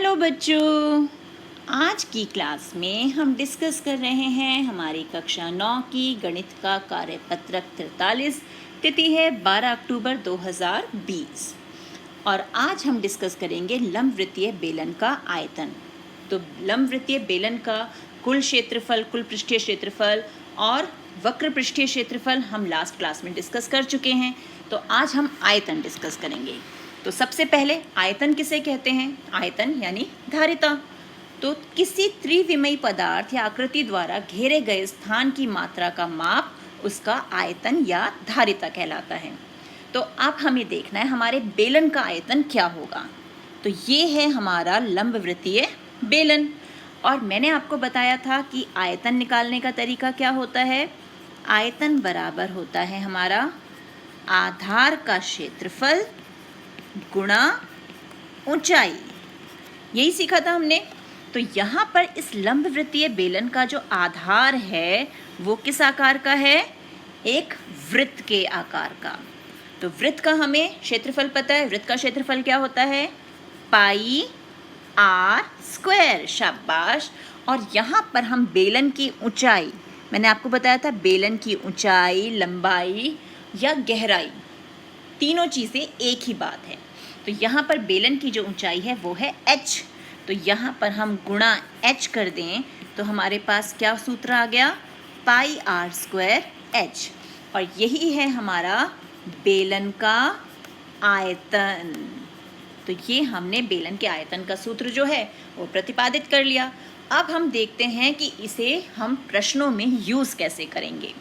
Hello बच्चों, आज की क्लास में हम डिस्कस कर रहे हैं हमारी कक्षा 9 की गणित का कार्यपत्रक 43। तिथि है 12 अक्टूबर 2020 और आज हम डिस्कस करेंगे लंबवृत्तीय बेलन का आयतन। तो लंबवृत्तीय बेलन का कुल क्षेत्रफल, कुल पृष्ठीय क्षेत्रफल और वक्र पृष्ठीय क्षेत्रफल हम लास्ट क्लास में डिस्कस कर चुके हैं। तो आज हम आयतन डिस्कस करेंगे। तो सबसे पहले आयतन किसे कहते हैं? आयतन यानी धारिता। तो किसी त्रिविमीय पदार्थ या आकृति द्वारा घेरे गए स्थान की मात्रा का माप उसका आयतन या धारिता कहलाता है। तो अब हमें देखना है हमारे बेलन का आयतन क्या होगा। तो ये है हमारा लंबवृत्तीय बेलन और मैंने आपको बताया था कि आयतन निकालने का तरीका क्या होता है। आयतन बराबर होता है हमारा आधार का क्षेत्रफल गुणा ऊंचाई। यही सीखा था हमने। तो यहाँ पर इस लंबवृत्तीय बेलन का जो आधार है वो किस आकार का है? एक वृत्त के आकार का। तो वृत्त का हमें क्षेत्रफल पता है। वृत्त का क्षेत्रफल क्या होता है? पाई आर स्क्वायर। शाबाश। और यहाँ पर हम बेलन की ऊंचाई, मैंने आपको बताया था बेलन की ऊंचाई, लंबाई या गहराई, तीनों चीज़ें एक ही बात है। तो यहाँ पर बेलन की जो ऊंचाई है वो है h। तो यहाँ पर हम गुणा h कर दें तो हमारे पास क्या सूत्र आ गया? पाई आर स्क्वायर h। और यही है हमारा बेलन का आयतन। तो ये हमने बेलन के आयतन का सूत्र जो है वो प्रतिपादित कर लिया। अब हम देखते हैं कि इसे हम प्रश्नों में यूज़ कैसे करेंगे।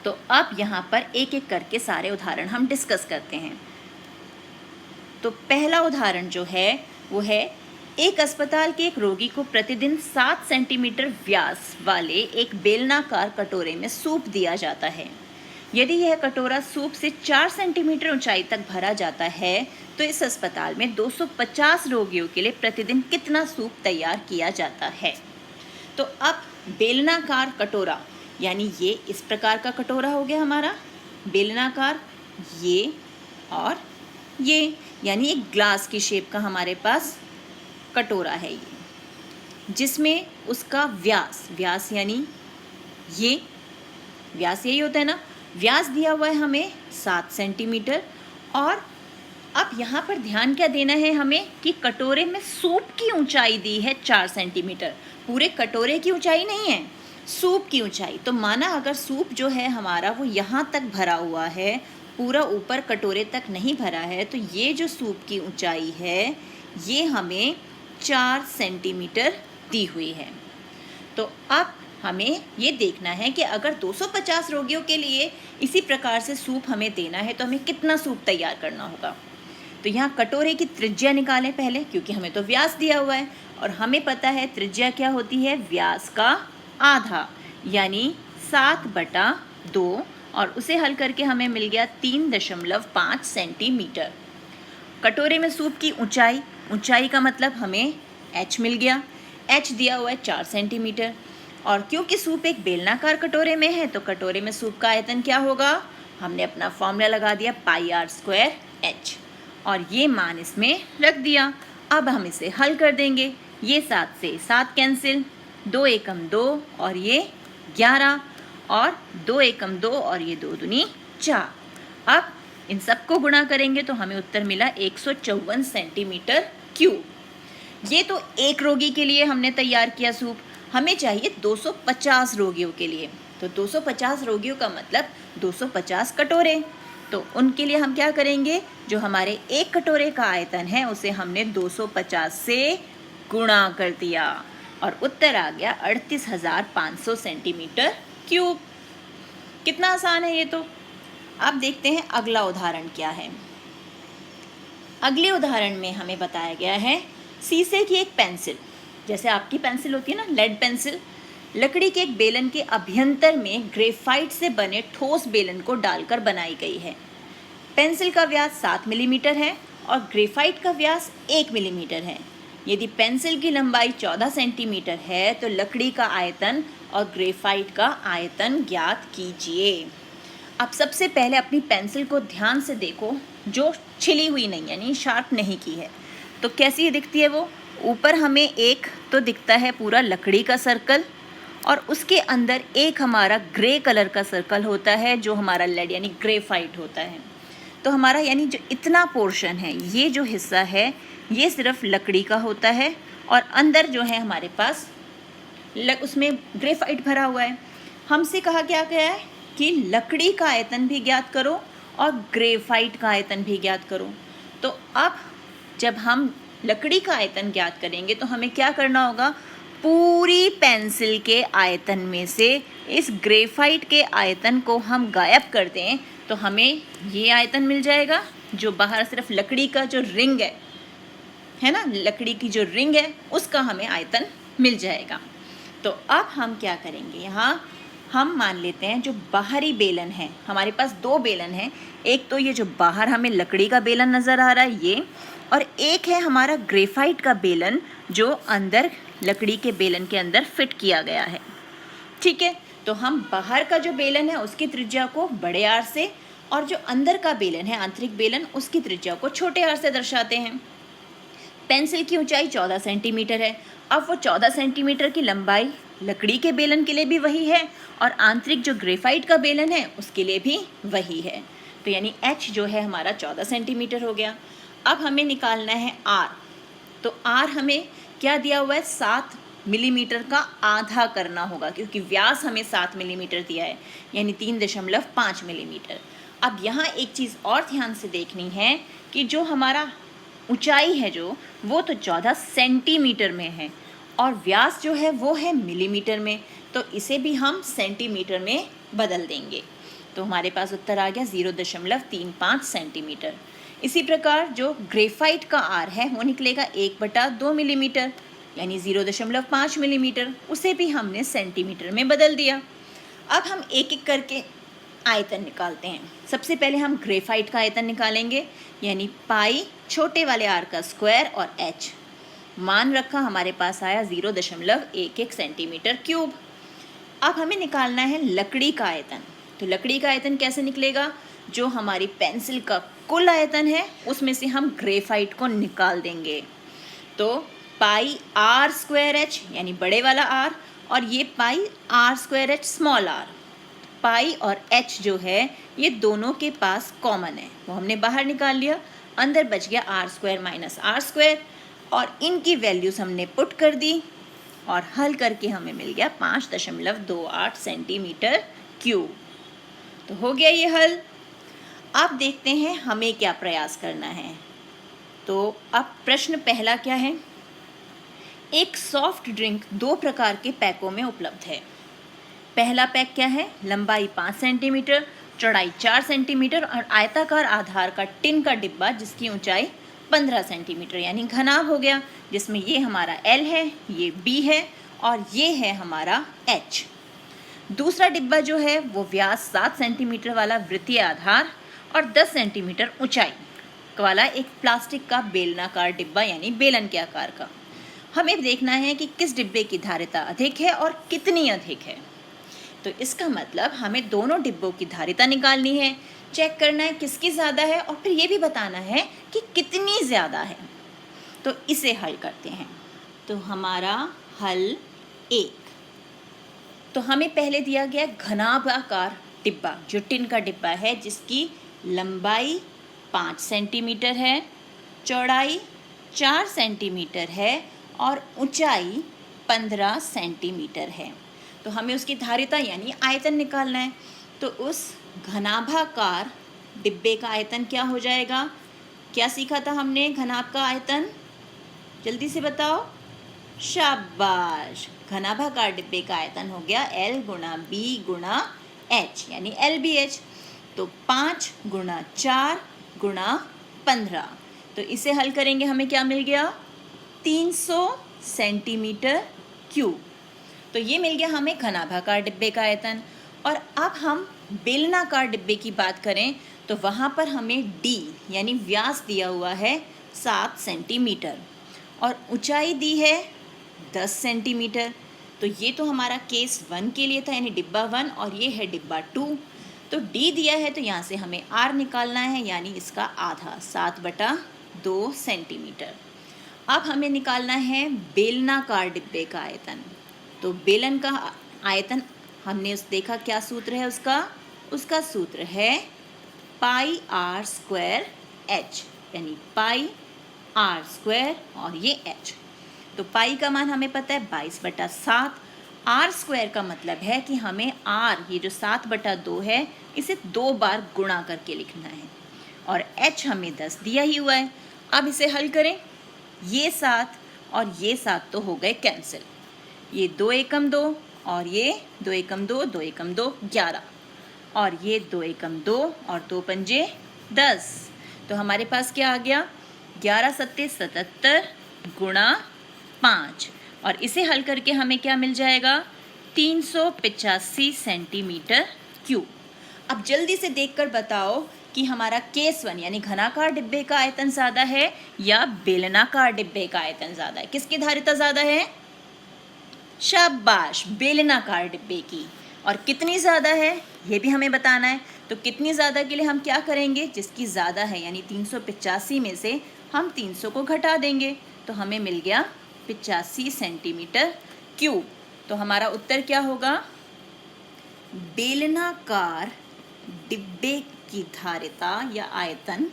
तो अब यहाँ पर एक एक करके सारे उदाहरण हम डिस्कस करते हैं। तो पहला उदाहरण जो है वो है, एक अस्पताल के एक रोगी को प्रतिदिन 7 सेंटीमीटर व्यास वाले एक बेलनाकार कटोरे में सूप दिया जाता है। यदि यह कटोरा सूप से 4 सेंटीमीटर ऊंचाई तक भरा जाता है तो इस अस्पताल में 250 रोगियों के लिए प्रतिदिन कितना सूप तैयार किया जाता है। तो अब बेलनाकार कटोरा यानी ये इस प्रकार का कटोरा हो गया हमारा बेलनाकार, ये और ये, यानी एक ग्लास की शेप का हमारे पास कटोरा है ये, जिसमें उसका व्यास यानी ये व्यास यही होता है ना, व्यास दिया हुआ है हमें 7 सेंटीमीटर। और अब यहाँ पर ध्यान क्या देना है हमें कि कटोरे में सूप की ऊंचाई दी है 4 सेंटीमीटर। पूरे कटोरे की ऊंचाई नहीं है, सूप की ऊंचाई। तो माना अगर सूप जो है हमारा वो यहाँ तक भरा हुआ है, पूरा ऊपर कटोरे तक नहीं भरा है, तो ये जो सूप की ऊंचाई है ये हमें 4 सेंटीमीटर दी हुई है। तो अब हमें ये देखना है कि अगर 250 रोगियों के लिए इसी प्रकार से सूप हमें देना है तो हमें कितना सूप तैयार करना होगा। तो यहाँ कटोरे की त्रिज्या निकालें पहले, क्योंकि हमें तो व्यास दिया हुआ है और हमें पता है त्रिज्या क्या होती है? व्यास का आधा यानी 7/2, और उसे हल करके हमें मिल गया 3.5 सेंटीमीटर। कटोरे में सूप की ऊंचाई का मतलब हमें h मिल गया। h दिया हुआ है 4 सेंटीमीटर। और क्योंकि सूप एक बेलनाकार कटोरे में है तो कटोरे में सूप का आयतन क्या होगा? हमने अपना फॉर्मूला लगा दिया पाई आर स्क्वायर h और ये मान इसमें रख दिया। अब हम इसे हल कर देंगे। ये 7 से 7 कैंसिल, 2 एकम 2 और ये 11 और 2 एकम 2 और ये 2 दूनी 4। अब इन सबको गुणा करेंगे तो हमें उत्तर मिला 154 सेंटीमीटर क्यूब। ये तो एक रोगी के लिए हमने तैयार किया सूप, हमें चाहिए 250 रोगियों के लिए। तो 250 रोगियों का मतलब 250 कटोरे। तो उनके लिए हम क्या करेंगे? जो हमारे एक कटोरे का आयतन है उसे हमने 250 से गुणा कर दिया और उत्तर आ गया 38,500 सेंटीमीटर क्यूब। कितना आसान है ये तो। अब देखते हैं अगला उदाहरण क्या है। अगले उदाहरण में हमें बताया गया है शीशे की एक पेंसिल, जैसे आपकी पेंसिल होती है ना, लेड पेंसिल, लकड़ी के एक बेलन के अभ्यंतर में ग्रेफाइट से बने ठोस बेलन को डालकर बनाई गई है। पेंसिल का व्यास 7 मिलीमीटर है और ग्रेफाइट का व्यास 1 मिलीमीटर है। यदि पेंसिल की लंबाई 14 सेंटीमीटर है तो लकड़ी का आयतन और ग्रेफाइट का आयतन ज्ञात कीजिए। अब सबसे पहले अपनी पेंसिल को ध्यान से देखो, जो छिली हुई नहीं यानी शार्प नहीं की है। तो तो कैसी दिखती है वो? ऊपर हमें एक तो दिखता है पूरा लकड़ी का सर्कल, और उसके अंदर एक हमारा ग्रे कलर का सर्कल होता है जो हमारा लेड यानी ग्रेफाइट होता है। तो हमारा यानी जो इतना पोर्शन है, ये जो हिस्सा है ये सिर्फ लकड़ी का होता है, और अंदर जो है हमारे पास उसमें ग्रेफाइट भरा हुआ है। हमसे कहा क्या गया है कि लकड़ी का आयतन भी ज्ञात करो और ग्रेफाइट का आयतन भी ज्ञात करो। तो अब जब हम लकड़ी का आयतन ज्ञात करेंगे तो हमें क्या करना होगा? पूरी पेंसिल के आयतन में से इस ग्रेफाइट के आयतन को हम गायब कर दें तो हमें ये आयतन मिल जाएगा, जो बाहर सिर्फ लकड़ी का जो रिंग है ना, लकड़ी की जो रिंग है उसका हमें आयतन मिल जाएगा। तो अब हम क्या करेंगे, यहाँ हम मान लेते हैं जो बाहरी बेलन है, हमारे पास दो बेलन हैं। एक तो ये जो बाहर हमें लकड़ी का बेलन नज़र आ रहा है ये, और एक है हमारा ग्रेफाइट का बेलन जो अंदर लकड़ी के बेलन के अंदर फिट किया गया है। ठीक है, तो हम बाहर का जो बेलन है उसकी त्रिज्या को बड़े आर से, और जो अंदर का बेलन है आंतरिक बेलन उसकी त्रिज्या को छोटे आर से दर्शाते हैं। पेंसिल की ऊंचाई 14 सेंटीमीटर है। अब वो 14 सेंटीमीटर की लंबाई लकड़ी के बेलन के लिए भी वही है, और आंतरिक जो ग्रेफाइट का बेलन है उसके लिए भी वही है। तो यानी h जो है हमारा 14 सेंटीमीटर हो गया। अब हमें निकालना है r। तो r हमें क्या दिया हुआ है? 7 मिलीमीटर का आधा करना होगा, क्योंकि व्यास हमें 7 मिलीमीटर दिया है, यानी 3.5 मिलीमीटर। अब यहाँ एक चीज़ और ध्यान से देखनी है कि जो हमारा ऊंचाई है जो वो तो 14 सेंटीमीटर में है, और व्यास जो है वो है मिलीमीटर में, तो इसे भी हम सेंटीमीटर में बदल देंगे। तो हमारे पास उत्तर आ गया 0.35 सेंटीमीटर। इसी प्रकार जो ग्रेफाइट का आर है वो निकलेगा 1/2 मिलीमीटर, यानी 0.5 मिलीमीटर, उसे भी हमने सेंटीमीटर में बदल दिया। अब हम एक एक करके आयतन निकालते हैं। सबसे पहले हम ग्रेफाइट का आयतन निकालेंगे, यानी पाई छोटे वाले आर का स्क्वायर और h मान रखा, हमारे पास आया 0.11 सेंटीमीटर क्यूब। अब हमें निकालना है लकड़ी का आयतन। तो लकड़ी का आयतन कैसे निकलेगा? जो हमारी पेंसिल का कुल आयतन है उसमें से हम ग्रेफाइट को निकाल देंगे। तो पाई आर स्क्वायर एच यानी बड़े वाला आर, और ये pi R square H small R. Pi और एच जो है ये दोनों के पास कॉमन है, वो हमने बाहर निकाल लिया। अंदर बच गया R square minus R square, और इनकी वैल्यूज़ हमने पुट कर दी और हल करके हमें मिल गया 5.28 सेंटीमीटर क्यूब। तो हो गया ये हल। अब देखते हैं हमें क्या प्रयास करना है। तो अब प्रश्न पहला क्या है? एक सॉफ्ट ड्रिंक 2 प्रकार के पैकों में उपलब्ध है। पहला पैक क्या है? लंबाई 5 सेंटीमीटर, चौड़ाई 4 सेंटीमीटर और आयताकार आधार का टिन का डिब्बा जिसकी ऊंचाई 15 सेंटीमीटर यानी घनाभ हो गया, जिसमें ये हमारा L है, ये B है और ये है हमारा H। दूसरा डिब्बा जो है वो व्यास 7 सेंटीमीटर वाला वृत्तीय आधार और 10 सेंटीमीटर ऊंचाई वाला एक प्लास्टिक का बेलनाकार डिब्बा यानी बेलन के आकार का। हमें देखना है कि किस डिब्बे की धारिता अधिक है और कितनी अधिक है। तो इसका मतलब हमें दोनों डिब्बों की धारिता निकालनी है, चेक करना है किसकी ज़्यादा है और फिर ये भी बताना है कि कितनी ज़्यादा है। तो इसे हल करते हैं। तो हमारा हल 1, तो हमें पहले दिया गया घनाभाकार डिब्बा जो टिन का डिब्बा है जिसकी लंबाई 5 सेंटीमीटर है, चौड़ाई 4 सेंटीमीटर है और ऊंचाई 15 सेंटीमीटर है। तो हमें उसकी धारिता यानी आयतन निकालना है। तो उस घनाभाकार डिब्बे का आयतन क्या हो जाएगा? क्या सीखा था हमने घनाभ का आयतन? जल्दी से बताओ। शाबाश, घनाभाकार डिब्बे का आयतन हो गया L गुणा B गुणा H यानी LBH। तो 5 गुणा 4 गुणा 15। तो इसे हल करेंगे हमें क्या मिल गया? 300 सेंटीमीटर क्यूब। तो ये मिल गया हमें घनाभाकार डिब्बे का आयतन। और अब हम बेलनाकार डिब्बे की बात करें तो वहाँ पर हमें D यानी व्यास दिया हुआ है 7 सेंटीमीटर और ऊंचाई दी है 10 सेंटीमीटर। तो ये तो हमारा केस 1 के लिए था यानी डिब्बा 1 और ये है डिब्बा 2। तो D दिया है तो यहाँ से हमें R निकालना है यानी इसका आधा 7/2 सेंटीमीटर। अब हमें निकालना है बेलनाकार डिब्बे का आयतन। तो बेलन का आयतन हमने देखा क्या सूत्र है उसका सूत्र है पाई आर स्क्वायर एच, यानी पाई आर स्क्वायर और ये एच। तो पाई का मान हमें पता है 22/7। आर स्क्वायर का मतलब है कि हमें आर, ये जो 7/2 है, इसे 2 बार गुणा करके लिखना है, और एच हमें 10 दिया ही हुआ है। अब इसे हल करें, ये 7 और ये 7 तो हो गए कैंसिल, ये 2 एकम 2 और ये 2 एकम 2, 2 एकम 2 11, और ये 2 एकम 2 और 2 पंजे 10। तो हमारे पास क्या आ गया, 11 सत्ते 77 गुणा 5, और इसे हल करके हमें क्या मिल जाएगा, 385 सेंटीमीटर क्यूब। अब जल्दी से देखकर बताओ कि हमारा केस 1 यानी घनाकार डिब्बे का आयतन ज़्यादा है या बेलनाकार डिब्बे का आयतन ज़्यादा है, किसकी धारिता ज़्यादा है? शाबाश, बेलनाकार डिब्बे की। और कितनी ज़्यादा है ये भी हमें बताना है। तो कितनी ज़्यादा के लिए हम क्या करेंगे, जिसकी ज़्यादा है यानी 385 में से हम 300 को घटा देंगे, तो हमें मिल गया 85 सेंटीमीटर क्यूब। तो हमारा उत्तर क्या होगा, बेलनाकार डिब्बे की धारिता या आयतन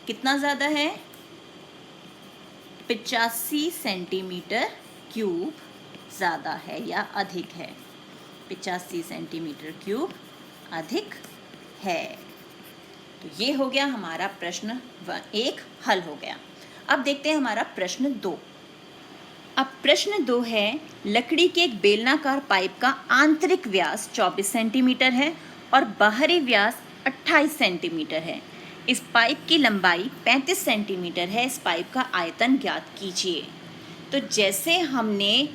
कितना ज़्यादा है, 85 सेंटीमीटर क्यूब ज़्यादा है या अधिक है, 85 सेंटीमीटर क्यूब अधिक है। तो ये हो गया हमारा प्रश्न 1 हल हो गया। अब देखते हैं हमारा प्रश्न 2। अब प्रश्न 2 है, लकड़ी के एक बेलनाकार पाइप का आंतरिक व्यास 24 सेंटीमीटर है और बाहरी व्यास 28 सेंटीमीटर है। इस पाइप की लंबाई 35 सेंटीमीटर है। इस पाइप का आयतन ज्ञात कीजिए। तो जैसे हमने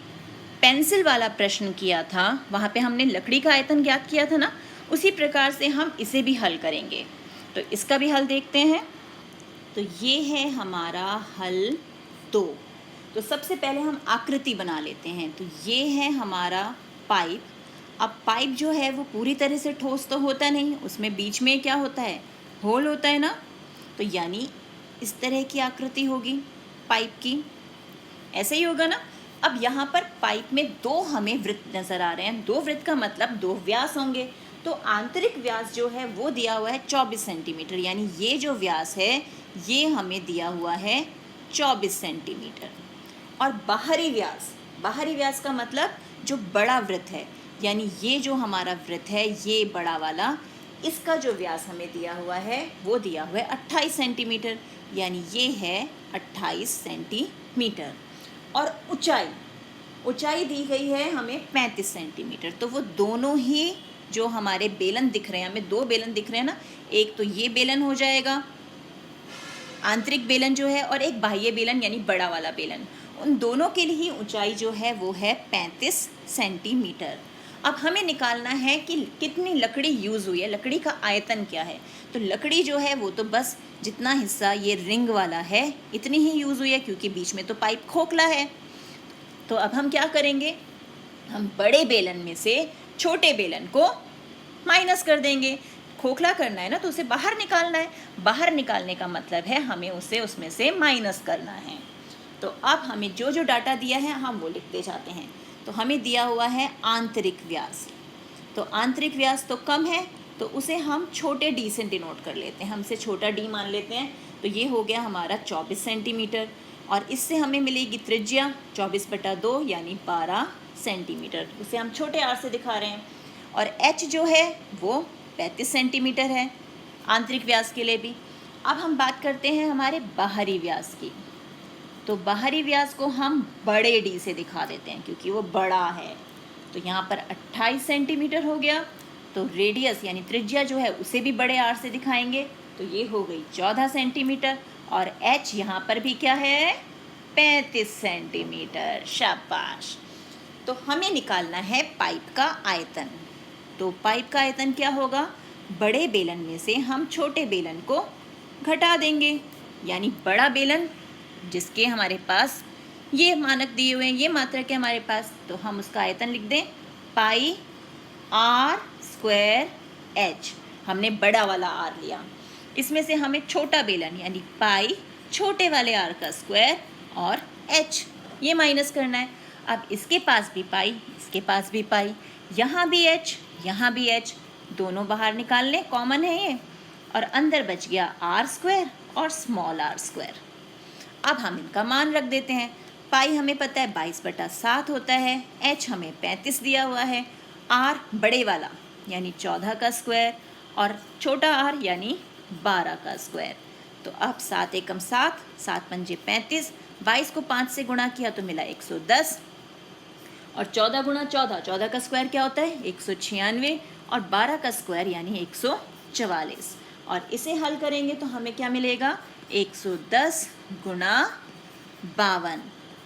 पेंसिल वाला प्रश्न किया था, वहाँ पे हमने लकड़ी का आयतन ज्ञात किया था ना, उसी प्रकार से हम इसे भी हल करेंगे। तो इसका भी हल देखते हैं। तो ये है हमारा हल 2। तो सबसे पहले हम आकृति बना लेते हैं। तो ये है हमारा पाइप। अब पाइप जो है वो पूरी तरह से ठोस तो होता नहीं, उसमें बीच में क्या होता है, होल होता है ना। तो यानी इस तरह की आकृति होगी पाइप की, ऐसे ही होगा ना। अब यहाँ पर पाइप में 2 हमें वृत्त नज़र आ रहे हैं। 2 वृत्त का मतलब 2 व्यास होंगे। तो आंतरिक व्यास जो है वो दिया हुआ है 24 सेंटीमीटर, यानी ये जो व्यास है ये हमें दिया हुआ है 24 सेंटीमीटर। और बाहरी व्यास का मतलब जो बड़ा वृत्त है, यानी ये जो हमारा वृत्त है ये बड़ा वाला, इसका जो व्यास हमें दिया हुआ है वो दिया हुआ है 28 सेंटीमीटर, यानी ये है 28 सेंटीमीटर। और ऊंचाई दी गई है हमें 35 सेंटीमीटर। तो वो दोनों ही जो हमारे बेलन दिख रहे हैं, हमें 2 बेलन दिख रहे हैं ना, एक तो ये बेलन हो जाएगा आंतरिक बेलन जो है, और एक बाह्य बेलन यानी बड़ा वाला बेलन। उन दोनों के लिए ही ऊंचाई जो है वो है 35 सेंटीमीटर। अब हमें निकालना है कि कितनी लकड़ी यूज़ हुई है, लकड़ी का आयतन क्या है। तो लकड़ी जो है वो तो बस जितना हिस्सा ये रिंग वाला है इतनी ही यूज़ हुई है, क्योंकि बीच में तो पाइप खोखला है। तो अब हम क्या करेंगे, हम बड़े बेलन में से छोटे बेलन को माइनस कर देंगे। खोखला करना है ना, तो उसे बाहर निकालना है। बाहर निकालने का मतलब है हमें उसे उसमें से माइनस करना है। तो अब हमें जो जो डाटा दिया है हम वो लिखते जाते हैं। तो हमें दिया हुआ है आंतरिक व्यास। तो आंतरिक व्यास तो कम है, तो उसे हम छोटे डी से डिनोट कर लेते हैं, हमसे छोटा डी मान लेते हैं। तो ये हो गया हमारा 24 सेंटीमीटर, और इससे हमें मिलेगी त्रिज्या 24/2 यानी 12 सेंटीमीटर। उसे हम छोटे आर से दिखा रहे हैं। और एच जो है वो 35 सेंटीमीटर है आंतरिक व्यास के लिए भी। अब हम बात करते हैं हमारे बाहरी व्यास की। तो बाहरी व्यास को हम बड़े डी से दिखा देते हैं क्योंकि वो बड़ा है। तो यहाँ पर 28 सेंटीमीटर हो गया। तो रेडियस यानी त्रिज्या जो है उसे भी बड़े आर से दिखाएंगे। तो ये हो गई 14 सेंटीमीटर, और एच यहाँ पर भी क्या है, 35 सेंटीमीटर। शाबाश। तो हमें निकालना है पाइप का आयतन। तो पाइप का आयतन क्या होगा, बड़े बेलन में से हम छोटे बेलन को घटा देंगे, यानी बड़ा बेलन जिसके हमारे पास ये मानक दिए हुए हैं, ये मात्रक है हमारे पास, तो हम उसका आयतन लिख दें पाई आर स्क्वायर एच। हमने बड़ा वाला आर लिया, इसमें से हमें छोटा बेलन यानी पाई छोटे वाले आर का स्क्वायर और h, ये माइनस करना है। अब इसके पास भी पाई, इसके पास भी पाई, यहाँ भी h, यहाँ भी h, दोनों बाहर निकाल लें, कॉमन है ये, और अंदर बच गया आर स्क्वायर और स्मॉल आर स्क्वायर। अब हम इनका मान रख देते हैं। पाई हमें पता है 22/7 होता है, h हमें 35 दिया हुआ है, r बड़े वाला यानी 14 का स्क्वायर और छोटा r यानी 12 का स्क्वायर। तो अब 7 एकम 7, 7 पंजे 35, 22 को 5 से गुणा किया तो मिला 110, और 14 गुणा 14, 14 का स्क्वायर क्या होता है 196, और 12 का स्क्वायर यानी 144, और इसे हल करेंगे तो हमें क्या मिलेगा 110 गुणा 52,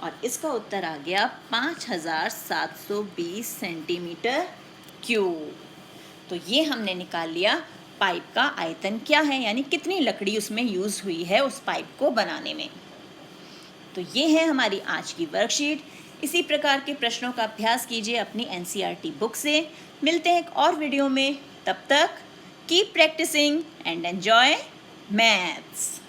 और इसका उत्तर आ गया 5720 सेंटीमीटर क्यूब। तो ये हमने निकाल लिया पाइप का आयतन क्या है, यानी कितनी लकड़ी उसमें यूज़ हुई है उस पाइप को बनाने में। तो ये है हमारी आज की वर्कशीट। इसी प्रकार के प्रश्नों का अभ्यास कीजिए अपनी NCERT बुक से। मिलते हैं एक और वीडियो में, तब तक keep practising and enjoy maths.